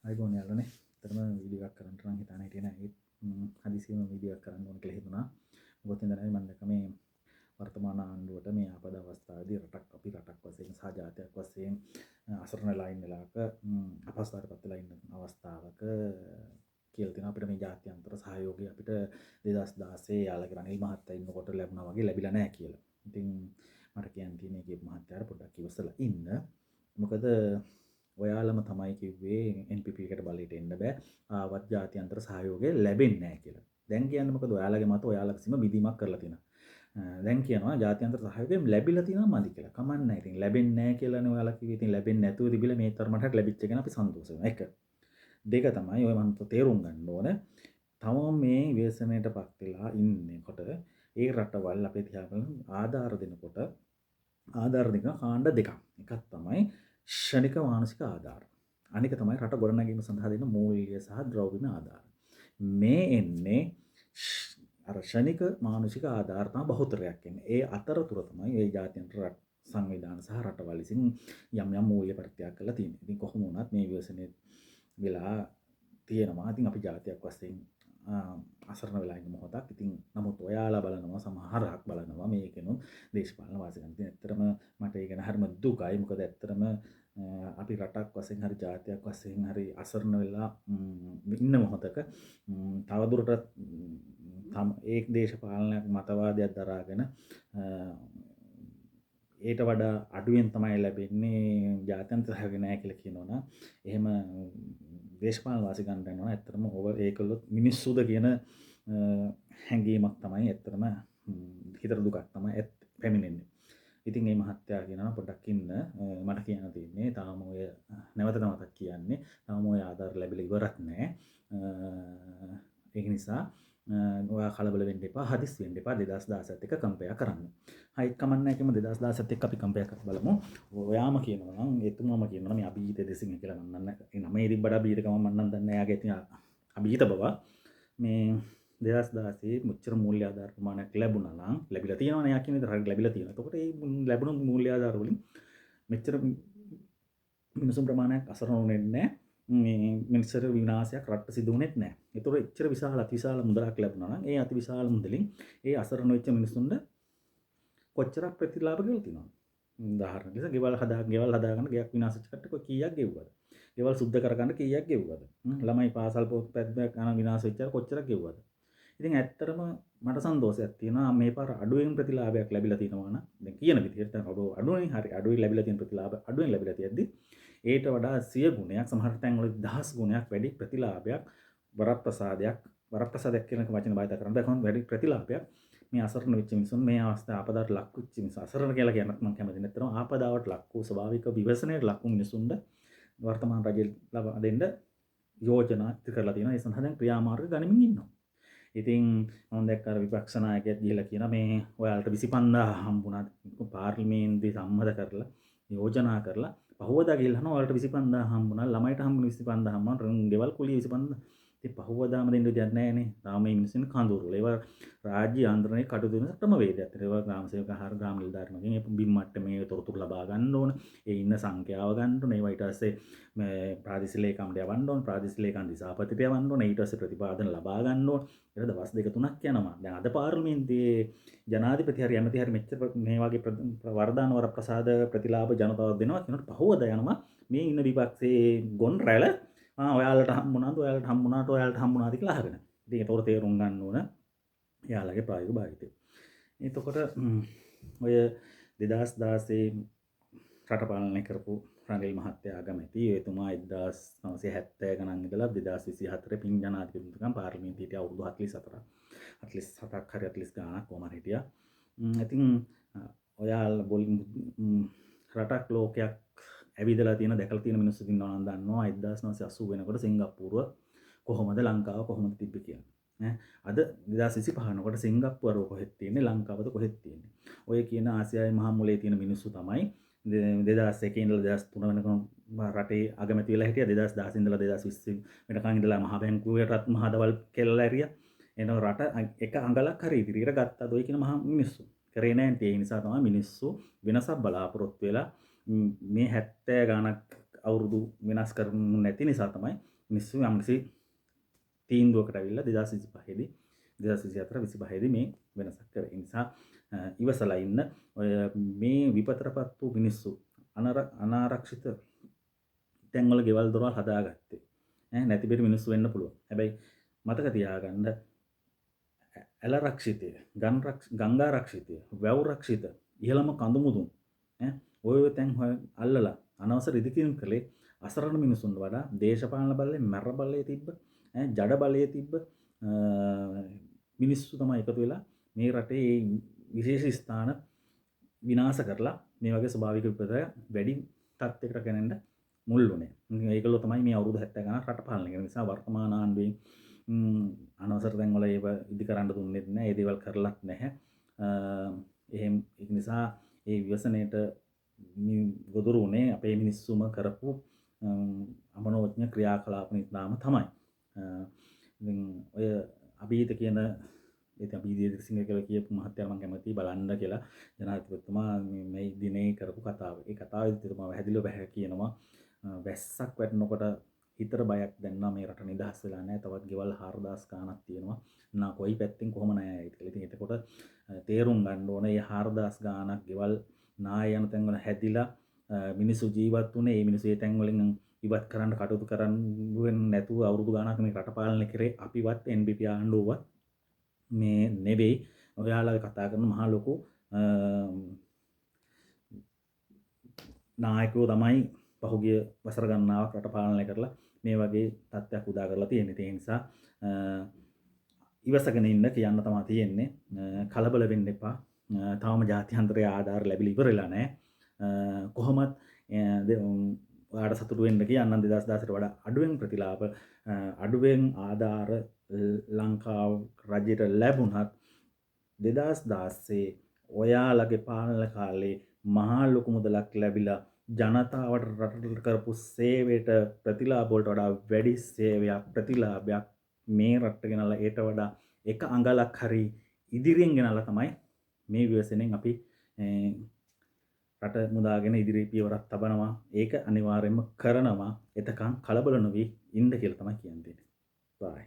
අයිබෝන් යාළුවනේ. ඇත්තටම වීඩියෝ එකක් කරන්න නම් හිතාන හිටියේ නෑ. ඒත් හදිසියෙම වීඩියෝ එකක් කරන්න ඕන කියලා හිතුණා. මොකද ඉඳන් මම දැක්ක මේ වර්තමාන ආණ්ඩුවට මේ ආපද අවස්ථාවේදී අපි රටක් වශයෙන් සහ ජාතියක් වශයෙන් අසරණ වෙලා ඉන්න වෙලාවක අපහසුතාවයටපත් වෙලා ඉන්න අවස්ථාවක කියලා තියෙනවා අපිට මේ ජාත්‍යන්තර සහයෝගය අපිට 2016 යාළගේ රනිල් මහත්තයා ඉන්නකොට ලැබුණා වගේ ලැබිලා නෑ කියලා. ඉතින් මට කියන්න තියෙන්නේ කීප මහත්තයාට පොඩ්ඩක් ඉවසලා ඉන්න. මොකද ඔයාලම තමයි කිව්වේ NPP එකට බලයට එන්න බෑ. ආවත් ජාත්‍යන්තර සහයෝගය ලැබෙන්නේ නැහැ කියලා. දැන් කියන්නේ මොකද ඔයාලගේ මත ඔයාලා කිසිම විධිමක් කරලා තියෙනවා. දැන් කියනවා ජාත්‍යන්තර සහයෝගය ලැබිලා තියෙනවා මදි කියලා. කමන්නේ නැහැ. ඉතින් ලැබෙන්නේ නැහැ කියලානේ ඔයාලා කිව්වේ. ඉතින් ලැබෙන්නේ නැතුව තිබිලා මේ තරමට ලැබිච්ච එක ගැන අපි සන්තෝෂ වෙනවා. එක. දෙක තමයි ඔය මන්ට තේරුම් ගන්න ඕන. තම මේ ව්‍යසනයටපත් වෙලා ඉන්නකොට ඒ රටවල් අපේ තියාගෙන ආධාර දෙනකොට ආධාර දෙක කාණ්ඩ දෙකක්. එකක් තමයි ෂණික මානසික ආධාර. අනික තමයි රට ගොඩනැගීම සඳහා දෙන මූල්‍ය සහ ද්‍රව්‍යමය ආධාර. මේ එන්නේ අර ෂණික මානසික ආධාර තමයි බහුතරයක් එන්නේ. ඒ අතරතුර තමයි මේ ජාත්‍යන්තර සංවිධාන සහ රටවල් විසින් යම් යම් මූල්‍ය ප්‍රත්‍යාග කරලා තියෙන්නේ. ඉතින් කොහොම වුණත් මේ ව්‍යසනයේ වෙලා තියෙනවා. ඉතින් අපි ජාතියක් වශයෙන් අසරණ වෙලා ඉන්න මොහොතක්. ඉතින් නමුත් ඔයාලා බලනවා සමහරක් බලනවා මේකෙනුත් දේශපාලන වාසිකම්. ඉතින් ඇත්තටම මට ඒක ගැන හරිම දුකයි. මොකද ඇත්තටම අපි රටක් වශයෙන් හරි ජාතියක් වශයෙන් හරි අසරණ වෙලා ඉන්න මොහොතක තවදුරටත් ඒ දේශපාලනයක් මතවාදයක් දරාගෙන ඊට වඩා අඩුවෙන් තමයි ලැබෙන්නේ ජාත්‍යන්තර සහයෝගය නැහැ කියලා කියනවනම් එහෙම දේශපාලන වාසිකම් ගන්නවා ඇත්තටම ඒකලොත් මිනිස්සුද කියන හැඟීමක් තමයි ඇත්තටම හිතට දුකක් තමයි පැමිණෙන්නේ. ඉතින් මේ මහත්තයා කියනවා පොඩ්ඩක් ඉන්න මට කියන්න තියෙන්නේ තාම ඔය නැවත නැවතත් කියන්නේ තාම ඔය ආධාර ලැබිලා ඉවරක් නැහැ. ඒක නිසා ඔයා කලබල වෙන්න එපා හදිස් වෙන්න එපා 2017 එක කම්පෙයා කරන්න. හයි කමන්නේ කිම 2017 එක අපි කම්පෙයා කරලා බලමු. ඔයාම කියනවා නම් එතුමාම කියනවා මේ අභීත දෙසින් කියලා මම නන්න නමේ තිබ්බඩ අභීත කම මම නම් දන්නේ එයාගේ තියෙන අභීත බව මේ 2016 මුච්චර මූල්‍ය ආධාර ප්‍රමාණයක් ලැබුණා නම් ලැබිලා තියෙනවනේ යා කියන විදිහට ලැබිලා තියෙනවා. එතකොට මේ ලැබුණු මූල්‍ය ආධාර වලින් මෙච්චර මිනිසුන් ප්‍රමාණයක් අසරණ වෙන්නේ නැහැ. මේ මිනිස්සුන්ට විනාශයක් රට සිදු වුණෙත් නැහැ. ඒතකොට එච්චර විශාල මුදලක් ලැබුණා නම් ඒ අති විශාල මුදලින් ඒ අසරණ වෙච්ච මිනිස්සුන්ට කොච්චරක් ප්‍රතිලාභ ගෙවලා තියෙනවද? උදාහරණයක් ලෙස ගෙවල් හදාගන්න ගයක් විනාශ වෙච්ච කට්ටිය කීයක් ගෙවුවද? ගෙවල් සුද්ධ කරගන්න කීයක් ගෙවුවද? ළමයි පාසල් පොත් පැද්දක් යන විනාශ වෙච්ච කොච්චරක් ගෙවුවද? ඉතින් ඇත්තටම මට සන්තෝෂයක් තියෙනවා මේ පාර අඩුවෙන් ප්‍රතිලාභයක් ලැබිලා තියෙනවා නම් දැන් කියන විදිහට අඩුවෙන් හරි අඩුවෙන් ලැබිලා තියෙන ප්‍රතිලාභ අඩුවෙන් ලැබිලා තියෙද්දි ඒට වඩා 100 ගුණයක් සමහර තැන්වල 10 ගුණයක් වැඩි ප්‍රතිලාභයක් වරප්‍රසාදයක් කියන වචන භාවිත කරන බැලුවොත් වැඩි ප්‍රතිලාභයක් මේ අසරණ වෙච්ච මිනිසුන් මේ අවස්ථාව ආපදාවට ලක් වෙච්ච මිනිස්සු අසරණ කියලා කියන්නත් මම කැමති නැත්නම් ආපදාවට ලක් වූ ස්වභාවික විවසනයට ලක් වූ මිනිසුන්ට වර්තමාන රජය ලබා දෙන්න යෝජනා ඉදිරි කරලා තියෙනවා. ඒ සඳහා දැන් ක්‍රියාමාර්ග ගනිමින් ඉන්නවා. ඉතින් මම දැක්ක අර විපක්ෂ 나යකයෙක් ගිහලා කියනවා මේ ඔයාලට 25000 හම්බුණා පාර්ලිමේන්තුවේ සම්මත කරලා යෝජනා කරලා පහුවදා ගිහලා අහනවා ඔයාලට 25000 හම්බුණා ළමයිට හම්බුනේ 25000 හම්බුණා ගෙවල් කුලිය 25000 ඉතින් පහුවදාම දෙන්න දෙයක් නැහැ නේ. තාම මේ මිනිස්සුන් කඳුරුල. ඒවා රාජ්‍ය ආන්දරණයේ කටයුතු වෙන ක්‍රමවේදයක්. ඒවා ග්‍රාම සේවක ආහාර ග්‍රාම නිලධාරීමගෙන් ඒ බිම් මට්ටමේ තොරතුරු ලබා ගන්න ඕන. ඒ ඉන්න සංඛ්‍යාව ගන්න ඕන. ඒවා ඊට පස්සේ මේ ප්‍රාදේශීය ලේකම්ට යවන්න ඕන. ප්‍රාදේශීය ලේකම් දිසාපතිට යවන්න ඕන. ඊට පස්සේ ප්‍රතිපාදන ලබා ගන්න ඕන. ඒක දවස් දෙක තුනක් යනවා. දැන් අද පාර්ලිමේන්තුවේ ජනාධිපති හරි ඇමති හරි මෙච්චර මේ වගේ වරදාන වරප්‍රසාද ප්‍රතිලාභ ජනතාවක් දෙනවා කියනකොට පහුවදා යනවා මේ ඉන්න විපක්ෂයේ ගොන් රැළ ඔයාලට හම්බුණාට හම්බුණාද කියලා අහගෙන. ඉතින් ඒතකොට තේරුම් ගන්න ඕන එයාලගේ ප්‍රායෝගික භාවිතය. එතකොට ඔය 2016 රට පාලනය කරපු රනිල් මහත්තයා අගමැති එතුමා 1970 ගණන් ඉඳලා 2024 පින් ජනාධිපතිතුමන් පාර්ලිමේන්තුවේ හිටිය අවුරුදු 47ක් හරි 40 ගාණක් කොහමද හිටියා. ඉතින් ඔයාලා රටක් ලෝකයක් ඇවිදලා තියෙන දැකලා තියෙන මිනිස්සු ඉන්නවා නම් දන්නවා 1980 වෙනකොට සිංගප්පූරුව කොහොමද ලංකාව කොහොමද තිබ්බේ කියලා. අද 2025 වෙනකොට සිංගප්පූරුව කොහෙද තියෙන්නේ ලංකාවද කොහෙද තියෙන්නේ. ඔය කියන ආසියාවේ මහා මුලේ තියෙන මිනිස්සු තමයි 2001 ඉඳලා 2003 වෙනකම් රටේ අගමැති වෙලා හිටියා 2016 ඉඳලා 2020 වෙනකම් ඉඳලා මහා බැංකුවේටත් මහා දවල් කෙල්ලලා ඇරියා. එනවා රට එක අඟලක් හරි ඉදිරියට ගත්තාද ඔය කියන මහා මිනිස්සු. කරේ නැහැ. ඒ නිසා තමයි මිනිස්සු වෙනසක් බලාපොරොත්තු වෙලා මේ 70 ගානක් අවුරුදු වෙනස් කරමු නැති නිසා තමයි මිනිස්සු යම්කිසි තීන්දුවකට ඇවිල්ලා 2025 දී 2024 25 දී මේ වෙනසක් කරේ. ඒ නිසා ඉවසලා ඉන්න ඔය මේ විපතරපත් වූ මිනිස්සු අනාරක්ෂිත තැන්වල ගෙවල් දොරවල් හදාගත්තේ. නැති බැරි මිනිස්සු වෙන්න පුළුවන්. හැබැයි මතක තියාගන්න ඇල රක්ෂිතය, ගංගා රක්ෂිතය, වැව් රක්ෂිත, ඉහළම කඳු මුදුන් ඔය තැන් අල්ලලා අනවසර ඉදිකිරීම කළේ අසරණ මිනිසුන්ට වඩා දේශපාලන බලය, මැර බලය තිබ්බ, ජඩ බලය තිබ්බ මිනිස්සු තමයි එකතු වෙලා මේ රටේ විශේෂ ස්ථාන විනාශ කරලා මේ වගේ ස්වභාවික විපත වැඩි තත්යකට ගෙනෙන්න මුල් වුණේ. ඒගොල්ලෝ තමයි මේ අවුරුදු 70 ගණන් රට පාලනය කරන නිසා වර්තමාන ආණ්ඩුවෙන් අනවසර තැන්වල ඒව ඉදි කරන්න දුන්නෙත් නැහැ. ඒ දේවල් කරලත් නැහැ. එහෙම ඒක නිසා ඒ ව්‍යසනයට ගොදුරු වුණේ අපේ මිනිස්සුම කරපු අමනෝඥ ක්‍රියාකලාප නිසාම තමයි. ඉතින් ඔය අභීත කියන ඒ අභීත සිංහ කියලා කියපු මහත්තයා මම කැමතියි බලන්න කියලා ජනාධිපතිතුමා මේ දිනේ කරපු කතාව. ඒ කතාවේදී තුමා පැහැදිලිව බහැ කියනවා වැස්සක් වැටෙනකොට හිතට බයක් දැනෙනවා මේ රට නිදහස් වෙලා නැහැ. තවත් ගෙවල් 4000 ගාණක් තියෙනවා. නා කොයි පැත්තෙන් කොහොම නැහැ කියලා. ඉතින් එතකොට තේරුම් ගන්න ඕනේ මේ 4000 ගාණක් ගෙවල් නාය යන තැන් වල හැදිලා මිනිස්සු ජීවත් වුණේ. මේ මිනිස්සු ඒ තැන් වලින් ඉවත් කරන්න කටයුතු කරන්නේ නැතුව අවුරුදු ගාණක් මේ රට පාලනය කරේ අපිවත් NPP ආණ්ඩුවවත් මේ නෙවෙයි. ඔයාලා කතා කරන මහා ලොකු නායකයෝ තමයි පහුගිය වසර ගණනාවක් රට පාලනය කරලා මේ වගේ තත්ත්වයක් උදා කරලා තියෙන්නේ. ඒ නිසා ඉවසගෙන ඉන්න කියන්න තමයි තියෙන්නේ. කලබල වෙන්න එපා. තාම ජාත්‍යන්තරයේ ආධාර ලැබිලා ඉවරලා නැහැ. කොහොමත් ඔයාලට සතුටු වෙන්න කියන්නම් 2016ට වඩා අඩුවෙන් ප්‍රතිලාභ අඩුවෙන් ආධාර ලංකාව රජයට ලැබුණත් 2016 ඔයාලගේ පාලන කාලේ මහා ලොකු මුදලක් ලැබිලා ජනතාවට රටට කරපු සේවයට ප්‍රතිලාභ වලට වඩා වැඩි සේවයක් ප්‍රතිලාභයක් මේ රටට ගෙනල්ලා ඒට වඩා එක අඟලක් හරි ඉදිරියෙන් ගෙනල්ලා තමයි මේ ව්‍යසනයෙන් අපි රට මුදාගෙන ඉදිරි පියවරක් තබනවා. ඒක අනිවාර්යයෙන්ම කරනවා. එතකන් කලබල නොවි ඉන්න කියලා තමයි කියන්නේ. බයි.